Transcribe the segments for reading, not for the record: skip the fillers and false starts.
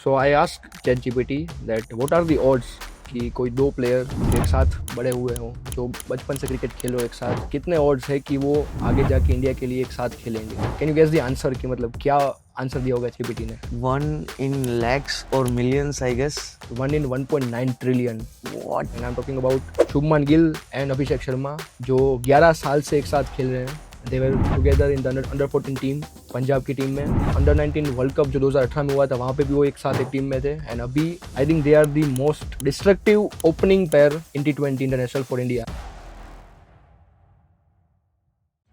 So I asked ChatGPT that what are the odds कि कोई दो प्लेयर एक साथ बड़े हुए हों जो बचपन से क्रिकेट खेल रहे हो एक साथ, कितने odds है कि वो आगे जाके इंडिया के लिए एक साथ खेलेंगे? Can you guess the answer कि मतलब क्या आंसर दिया होगा ChatGPT ने? 1 in lakhs or millions, I guess. 1 in 1.9 trillion. What? And I'm talking about Shubman Gill and Abhishek Sharma जो 11 साल से एक साथ खेल रहे हैं. They were together in the under 14 team, Punjab की टीम में. अंडर 19 वर्ल्ड कप जो 2018 में हुआ था वहाँ पे भी वो एक साथ एक टीम में थे. एंड अभी I think they are the most destructive opening pair in T20 international for India.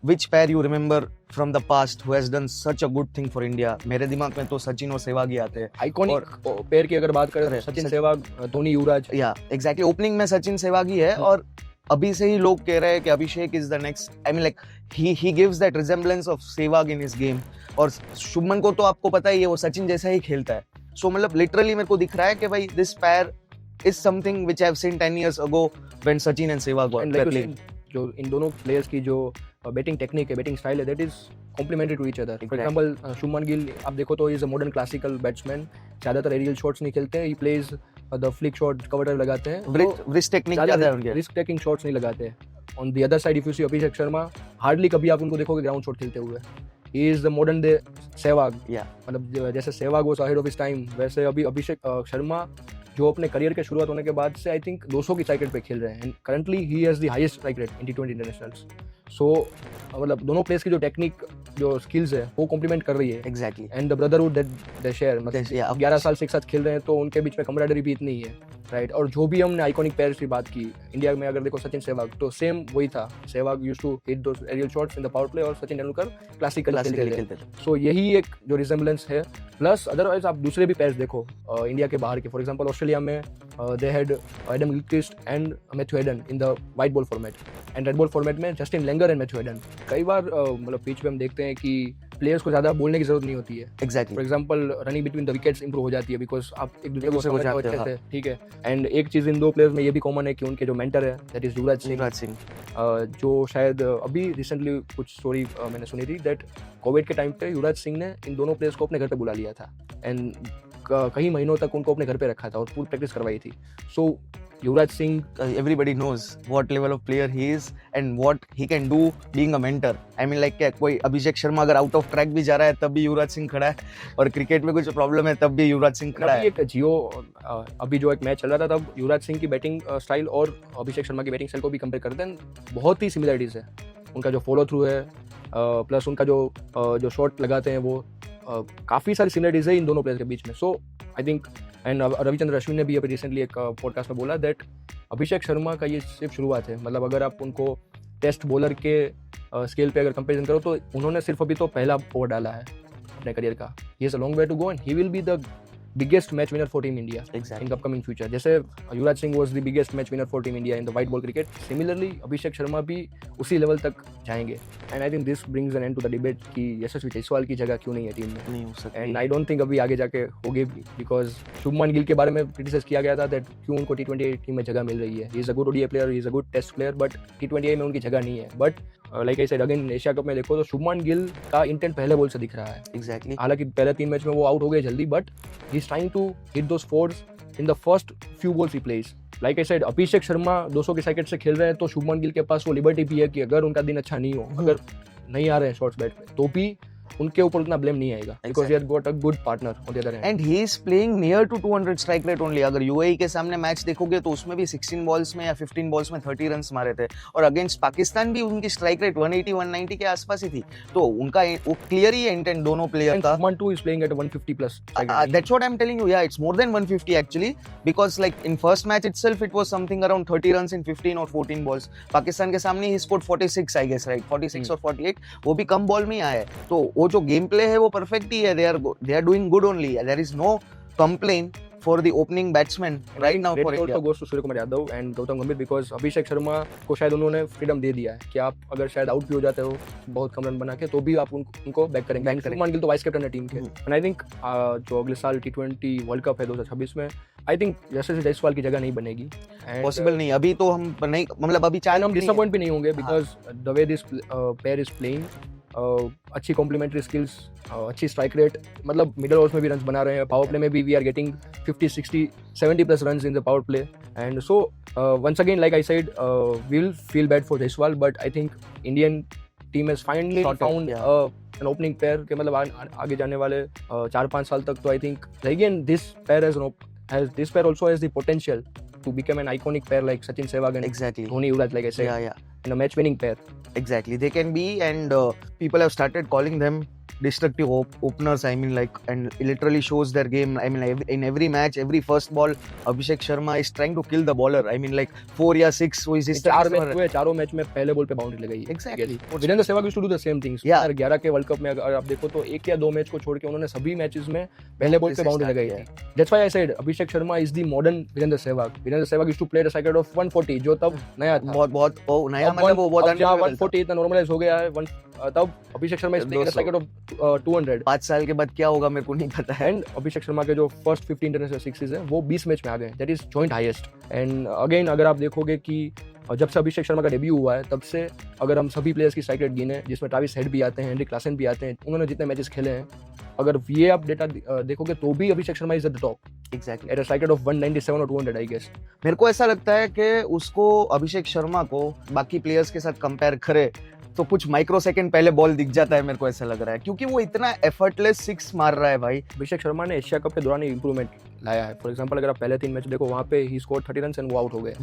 Which pair you remember from the past who has done such a good thing for India? मेरे दिमाग में तो सचिन और सहवाग ही आते हैं. Iconic pair की अगर बात करें तो सचिन सहवाग, धोनी, युवराज. या एग्जैक्टली, ओपनिंग में सचिन सहवाग ही है. और अभी से ही लोग कह रहे हैं कि Abhishek is the next. I mean like he gives that resemblance of Sehwag in his game. और शुभमन को तो आपको पता ही है वो सचिन जैसा ही खेलता है. सो मतलब लिटरली मेरे को दिख रहा है कि भाई this pair is something which I have seen 10 years ago when Sachin and Sehwag were playing. जो इन दोनों प्लेयर्स की जो बैटिंग टेक्निक है, बैटिंग स्टाइल है, that is complementary to each other. For example Shubman Gill आप देखो तो is a modern classical batsman. ज़्यादातर एरियल शॉट्स नहीं खेलते हैं. He plays the flick shot, cover drive लगाते हैं. रिस्क टेक्निक ज़्यादा है उनके. रिस्क टेकिंग शॉट्स नहीं लगाते हैं. On the other side if you see Abhishek Sharma, hardly कभी आप उनको देखोगे ग्राउंड शॉट खेलते हुए. He is the modern day Sehwag. मतलब जैसे Sehwag was ahead of his time, वैसे अभी अभिषेक शर्मा जो अपने करियर के शुरुआत होने के बाद से आई थिंक 200 की स्ट्राइक रेट पे खेल रहे हैं. And currently he has the highest strike rate in T20 internationals. So मतलब दोनों प्लेयर्स की जो टेक्निक, जो स्किल्स है वो कॉम्प्लीमेंट कर रही है. Exactly. And the brotherhood that they share, मतलब 11 साल से एक साथ खेल रहे हैं तो उनके बीच में कमराडरी भी इतनी ही है, राइट. और जो भी हमने आइकॉनिक प्लेयर्स की बात की इंडिया में, अगर देखो सचिन सहवाग तो सेम वही था. Sehwag used to hit those aerial shots in the power play और सचिन तेंदुलकर क्लासिकल खेलते थे. सो यही एक जो रिजेम्बलेंस है. प्लस अदरवाइज आप दूसरे भी पेयर्स देखो इंडिया के बाहर के. फॉर एग्जांपल ऑस्ट्रेलिया में they had Adam Gilchrist and Matthew Hayden in the white ball format. And red ball format में Justin Langer and Matthew Hayden. कई बार मतलब पिच पे हम देखते हैं कि प्लेयर्स को ज़्यादा बोलने की जरूरत नहीं होती है. Exactly. For example running between the wickets improve हो जाती है बिकॉज आप एक दूसरे को समझ जाते हैं. ठीक है. एंड एक चीज़ इन दो प्लेयर्स में ये भी कॉमन है कि उनके जो मेंटर है दैट इज युवराज सिंह, जो शायद अभी रिसेंटली कुछ स्टोरी मैंने सुनी थी दैट कोविड के टाइम पे युवराज सिंह ने इन दोनों प्लेयर्स को अपने घर पे बुला लिया था. एंड कई महीनों तक उनको अपने घर पे रखा था और पूरी प्रैक्टिस करवाई थी. सो Yuvraj Singh, everybody knows what level of player he is and what he can do being a mentor. I mean like क्या कोई अभिषेक शर्मा अगर आउट ऑफ ट्रैक भी जा रहा है तब भी युवराज सिंह खड़ा है, और क्रिकेट में कुछ प्रॉब्लम है तब भी युवराज सिंह खड़ा है. एक जियो अभी जो एक मैच चल रहा था तब युवराज सिंह की बैटिंग स्टाइल और अभिषेक शर्मा की बैटिंग स्टाइल को भी कंपेयर करते हैं. बहुत ही सिमिलरिटीज है. उनका जो फॉलो थ्रू है प्लस उनका जो शॉट लगाते हैं वो काफ़ी सारी सिमिलरिटीज है इन दोनों प्लेयर्स के बीच में. So I think and Ravichandra Ashwin ने भी अभी रिसेंटली एक पॉडकास्ट में बोला दैट अभिषेक शर्मा का ये सिर्फ शुरुआत है. मतलब अगर आप उनको टेस्ट बॉलर के स्केल पे अगर कंपेरिजन करो तो उन्होंने सिर्फ अभी तो पहला ओवर डाला है अपने करियर का. He is a long way to go and he will be the biggest match winner for Team India in the upcoming future. जैसे Yuvraj Singh was the biggest match winner for Team India in the white ball cricket, similarly Abhishek Sharma भी उसी level तक जाएंगे. And I think this brings an end to the debate कि यशस्वी जायसवाल की जगह क्यों नहीं है टीम में. नहीं हो सकती. And I don't think अभी आगे जाके होगी because शुभमन गिल के बारे में क्रिटिसाइज किया गया था that क्यों उनको T20 टीम में जगह मिल रही है. He is a good ODI player, he is a good test player, but T20 में उनकी जगह नहीं है. But like I said again Asia cup में देखो तो शुभमन गिल का इंटेंट पहले बॉल से दिख रहा है. एग्जैक्टली. हालांकि पहले 3 मैच में वो आउट हो गए जल्दी, but he is trying to hit those fours in the first few balls he plays. Like I said Abhishek Sharma 200 की सैकेट से खेल रहे हैं तो शुभमन गिल के पास वो लिबर्टी भी है कि अगर उनका दिन अच्छा नहीं हो, अगर नहीं आ रहे हैं शॉट्स बैट पे तो भी उनके ऊपर उतना ब्लेम नहीं आएगा because he has got a good partner on the other hand. And he is playing near to 200 strike rate only. अगर यूएई के सामने मैच देखोगे तो उसमें भी 16 बॉल्स में या 15 बॉल्स में 30 रन्स मारे थे, और अगेंस्ट पाकिस्तान भी उनकी स्ट्राइक रेट 180 190 के आसपास ही थी. तो उनका वो क्लियर ही इंटेंट दोनों प्लेयर का. Shubman too is playing at 150 plus. That's what I'm telling you. Yeah, it's more than 150 actually, because like in first match itself it was something around 30 runs in 15 or 14 balls. Pakistan के सामने he scored 46 I guess, right? 46 or 48. वो भी कम ball में आया है. तो वो जो गेम प्ले है वो परफेक्ट ही है. they are doing good only. There is no complaint for the opening batsman right now for India. goes to Surya Kumar Yadav and Gautam गंभीर because अभिषेक शर्मा को शायद उन्होंने फ्रीडम दे दिया है कि आप अगर शायद आउट भी हो जाते हो बहुत कम रन बना के तो भी आप उनको बैक करेंगे. शुभमन गिल तो वाइस कैप्टन है टीम के. एंड आई थिंक जो अगले साल T20 वर्ल्ड कप है 2026 में आई थिंक यशस्वी जायसवाल की जगह नहीं बनेगी. पॉसिबल नहीं. अभी तो हम नहीं, मतलब अभी चाहे हम डिसअपॉइंट भी नहीं होंगे because the way this pair is playing अच्छी कॉम्प्लीमेंट्री स्किल्स, अच्छी स्ट्राइक रेट, मतलब मिडल ओवर्स में भी रन बना रहे हैं, पावर प्ले में भी we are getting 50, 60, 70 plus run in the power play. And so once again, like I said, we'll feel bad for Jaiswal, but I think Indian team has finally Sorted, found yeah. an opening pair के मतलब आगे जाने वाले 4-5 साल तक. तो I think again this pair this pair also has the potential to become an iconic pair like Sachin Sehwag and Exactly. Dhoni Yuvraj, like I said, Yeah, yeah. and a match winning pair. Exactly, they can be, and people have started calling them destructive openers. I mean, like, and it literally shows their game. I mean, in every match, every first ball, Abhishek Sharma is trying to kill the bowler. I mean, like 4 या 6, वो इस चार match हुए, चारों match में पहले ball पे boundary लगाई है. Exactly. Virender Sehwag used to do the same things. Yeah. 2011 के वर्ल्ड कप में अगर आप देखो तो 1 या 2 मैच को छोड़ के उन्होंने सभी मैचेस में पहले बॉल पे बाउंड्री लगाई थी. That's why I said Abhishek Sharma is the modern Virender Sehwag. Virender Sehwag used to play the cycle of 140 जो तब नया था. बहुत नया, मतलब वो बहुत 140 इतना नॉर्मलाइज हो गया है. तब Abhishek Sharma is playing the cycle of 200. 5 साल के बाद क्या होगा मेरे को नहीं पता है. एंड अभिषेक शर्मा के जो फर्स्ट 50 इंटरनेशनल सिक्सेस हैं वो 20 मैच में आ गए. That is joint highest. And again अगर आप देखोगे कि जब से अभिषेक शर्मा का डेब्यू हुआ है तब से अगर हम सभी प्लेयर्स की स्ट्राइक रेट गिने, जिसमें ट्रेविस हेड भी आते हैं, हेनरिक क्लासन भी आते हैं, उन्होंने जितने मैचेस खेले हैं, अगर ये आप डेटा देखोगे तो भी Abhishek Sharma is at the top. Exactly. At a strike rate of 197 और 200 आई गेस. मेरे को ऐसा लगता है कि उसको, अभिषेक शर्मा को बाकी प्लेयर्स के साथ कंपेयर करे तो कुछ माइक्रो सेकंड पहले बॉल दिख जाता है, मेरे को ऐसा लग रहा है, क्योंकि वो इतना एफर्टलेस 6 मार रहा है भाई. अभिषेक शर्मा ने एशिया कप के दौरान इंप्रूवमेंट लाया है. फॉर एग्जांपल अगर आप पहले 3 मैच देखो वहाँ पे ही स्कोर 30 रन एंड वो आउट हो गए.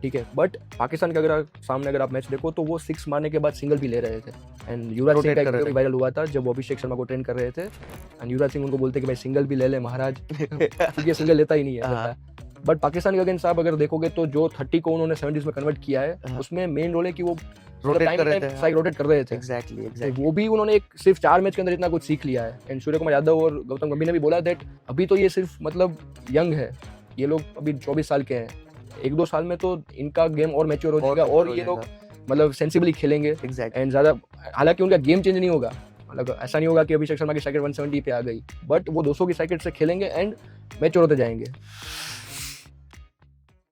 ठीक है, बट पाकिस्तान के सामने अगर आप मैच देखो तो वो 6 मारने के बाद सिंगल भी ले रहे थे. एंड युवराज सिंह का एक वीडियो वायरल हुआ था जब वो अभिषेक शर्मा को ट्रेन कर रहे थे. एंड युवराज सिंह उनको बोलते कि भाई सिंगल भी ले ले महाराज, क्योंकि सिंगल लेता ही नहीं है. बट पाकिस्तान के अगेंस्ट आप अगर देखोगे तो जो 30 को उन्होंने 70s में कन्वर्ट किया है उसमें मेन रोल है कि वो रोटेट कर रहे थे. एग्जैक्टली. वो भी उन्होंने एक सिर्फ 4 मैच के अंदर इतना कुछ सीख लिया है. एंड सूर्य कुमार यादव और गौतम गंभीर ने भी बोला दैट अभी तो ये सिर्फ मतलब यंग है, ये लोग अभी 24 साल के हैं, 1-2 साल में तो इनका गेम और मैच्योर हो जाएगा और ये लोग मतलब सेंसिबली खेलेंगे. एंड ज्यादा, हालांकि उनका गेम चेंज नहीं होगा, मतलब ऐसा नहीं होगा कि अभिषेक शर्मा की स्ट्राइक रेट 170 पे आ गई, बट वो 200 की स्ट्राइक रेट से खेलेंगे एंड मैच्योर होते जाएंगे.